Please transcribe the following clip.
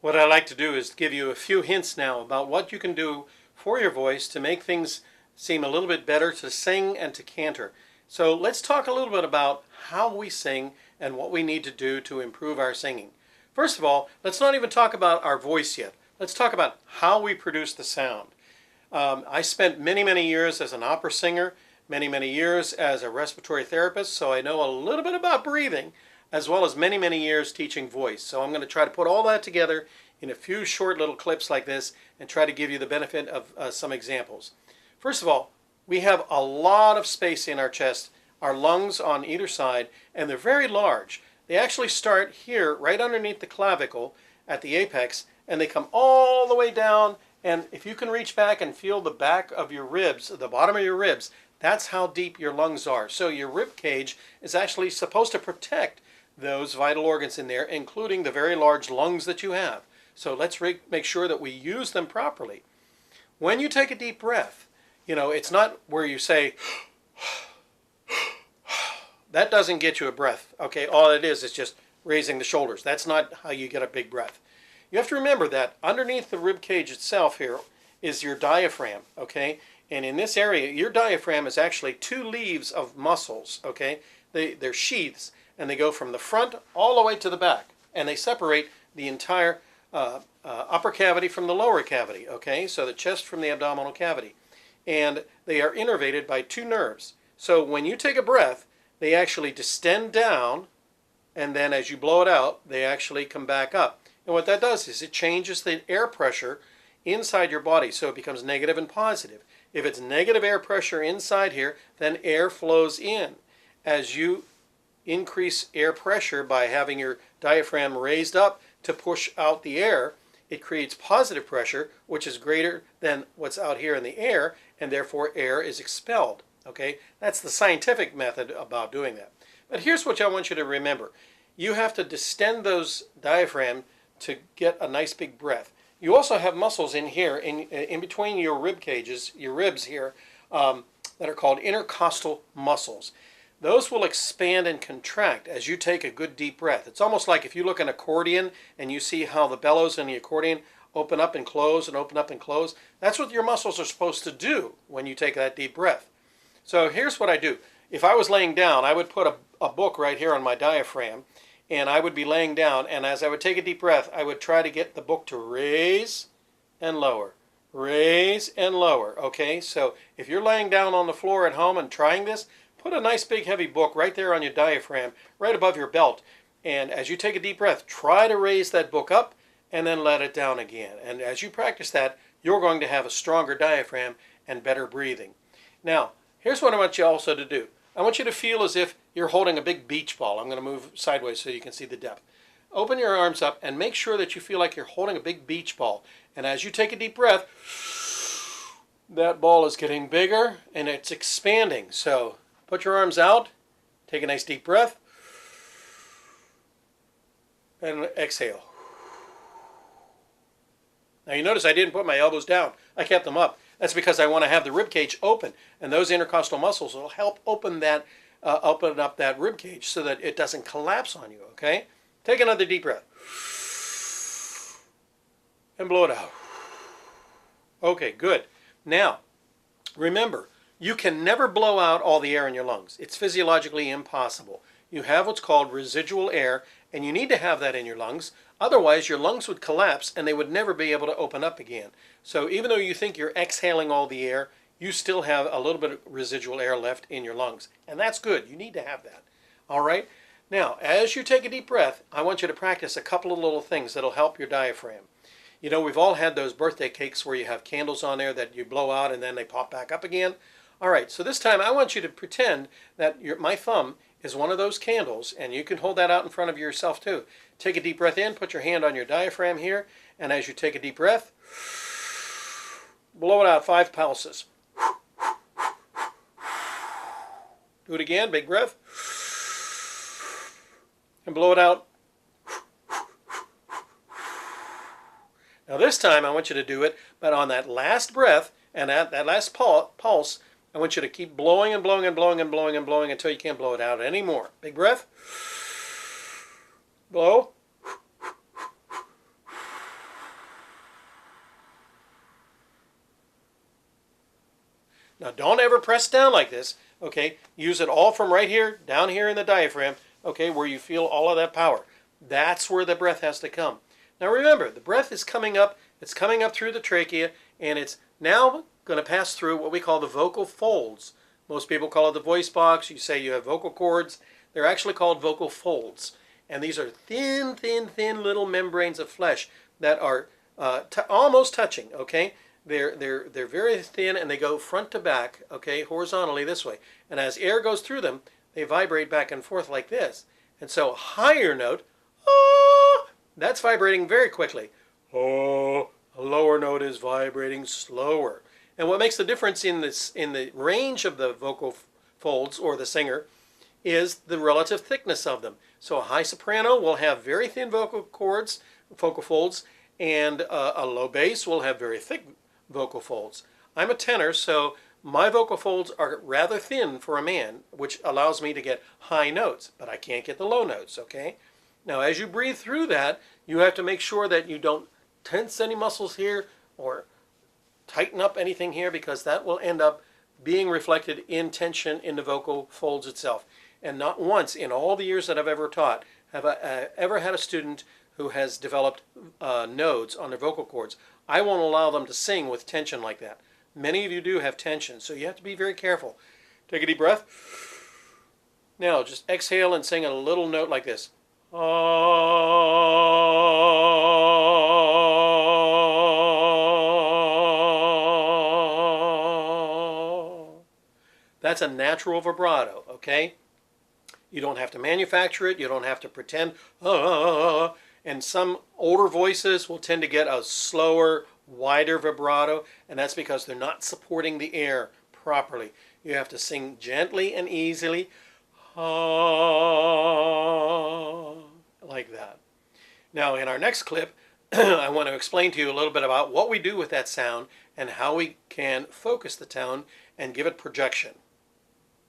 What I like to do is give you a few hints now about what you can do for your voice to make things seem a little bit better to sing and to cantor. So let's talk a little bit about how we sing and what we need to do to improve our singing. First of all, let's not even talk about our voice yet. Let's talk about how we produce the sound. I spent many years as an opera singer, many years as a respiratory therapist, so I know a little bit about breathing, as well as many years teaching voice. So I'm going to try to put all that together in a few short little clips like this and try to give you the benefit of some examples. First of all, we have a lot of space in our chest, our lungs on either side, and they're very large. They actually start here right underneath the clavicle at the apex, and they come all the way down, and if you can reach back and feel the back of your ribs, the bottom of your ribs, that's how deep your lungs are. So your rib cage is actually supposed to protect those vital organs in there, including the very large lungs that you have. So let's make sure that we use them properly. When you take a deep breath, it's not where you say, that doesn't get you a breath. Okay, all it is just raising the shoulders. That's not how you get a big breath. You have to remember that underneath the rib cage itself here is your diaphragm, okay? And in this area, your diaphragm is actually two leaves of muscles, okay? They're sheaths, and they go from the front all the way to the back, and they separate the entire upper cavity from the lower cavity, okay? So the chest from the abdominal cavity. And they are innervated by two nerves. So when you take a breath, they actually distend down, and then as you blow it out, they actually come back up. And what that does is it changes the air pressure inside your body, so it becomes negative and positive. If it's negative air pressure inside here, then air flows in. As you increase air pressure by having your diaphragm raised up to push out the air, it creates positive pressure, which is greater than what's out here in the air, and therefore air is expelled. Okay, that's the scientific method about doing that. But here's what I want you to remember. You have to distend those diaphragm to get a nice big breath. You also have muscles in here, in between your rib cages, your ribs here, that are called intercostal muscles. Those will expand and contract as you take a good deep breath. It's almost like if you look at an accordion and you see how the bellows in the accordion open up and close and open up and close. That's what your muscles are supposed to do when you take that deep breath. So here's what I do. If I was laying down, I would put a book right here on my diaphragm, and I would be laying down, and as I would take a deep breath, I would try to get the book to raise and lower, raise and lower, okay? So if you're laying down on the floor at home and trying this, put a nice big heavy book right there on your diaphragm, right above your belt, and as you take a deep breath, try to raise that book up and then let it down again. And as you practice that, you're going to have a stronger diaphragm and better breathing. Now, here's what I want you also to do. I want you to feel as if you're holding a big beach ball. I'm going to move sideways so you can see the depth. Open your arms up and make sure that you feel like you're holding a big beach ball. And as you take a deep breath, that ball is getting bigger and it's expanding. So put your arms out, take a nice deep breath, and exhale. Now you notice I didn't put my elbows down. I kept them up. That's because I want to have the rib cage open, and those intercostal muscles will help open up that rib cage so that it doesn't collapse on you, okay? Take another deep breath. And blow it out. Okay, good. Now, remember, you can never blow out all the air in your lungs. It's physiologically impossible. You have what's called residual air, and you need to have that in your lungs. Otherwise, your lungs would collapse and they would never be able to open up again. So even though you think you're exhaling all the air, you still have a little bit of residual air left in your lungs. And that's good. You need to have that. All right? Now, as you take a deep breath, I want you to practice a couple of little things that'll help your diaphragm. You know, we've all had those birthday cakes where you have candles on there that you blow out and then they pop back up again. All right, so this time I want you to pretend that my thumb is one of those candles, and you can hold that out in front of yourself too. Take a deep breath in, put your hand on your diaphragm here, and as you take a deep breath, blow it out 5 pulses. Do it again, big breath, and blow it out. Now this time I want you to do it, but on that last breath and that last pulse, I want you to keep blowing and blowing and blowing and blowing and blowing until you can't blow it out anymore. Big breath. Blow. Now don't ever press down like this, okay? Use it all from right here, down here in the diaphragm, okay, where you feel all of that power. That's where the breath has to come. Now remember, the breath is coming up, it's coming up through the trachea, and it's now going to pass through what we call the vocal folds. Most people call it the voice box. You say you have vocal cords. They're actually called vocal folds. And these are thin, thin, thin little membranes of flesh that are almost touching, okay? They're very thin, and they go front to back, okay, horizontally this way. And as air goes through them, they vibrate back and forth like this. And so a higher note, oh, that's vibrating very quickly. Oh, a lower note is vibrating slower. And what makes the difference in the range of the vocal folds or the singer is the relative thickness of them. So a high soprano will have very thin vocal cords, vocal folds, and a low bass will have very thick vocal folds. I'm a tenor, so my vocal folds are rather thin for a man, which allows me to get high notes, but I can't get the low notes, okay? Now, as you breathe through that, you have to make sure that you don't tense any muscles here or tighten up anything here, because that will end up being reflected in tension in the vocal folds itself. And not once in all the years that I've ever taught have I ever had a student who has developed nodes on their vocal cords. I won't allow them to sing with tension like that. Many of you do have tension, so you have to be very careful. Take a deep breath. Now just exhale and sing a little note like this. That's a natural vibrato, okay? You don't have to manufacture it. You don't have to pretend. And some older voices will tend to get a slower, wider vibrato, and that's because they're not supporting the air properly. You have to sing gently and easily, like that. Now, in our next clip, I want to explain to you a little bit about what we do with that sound and how we can focus the tone and give it projection.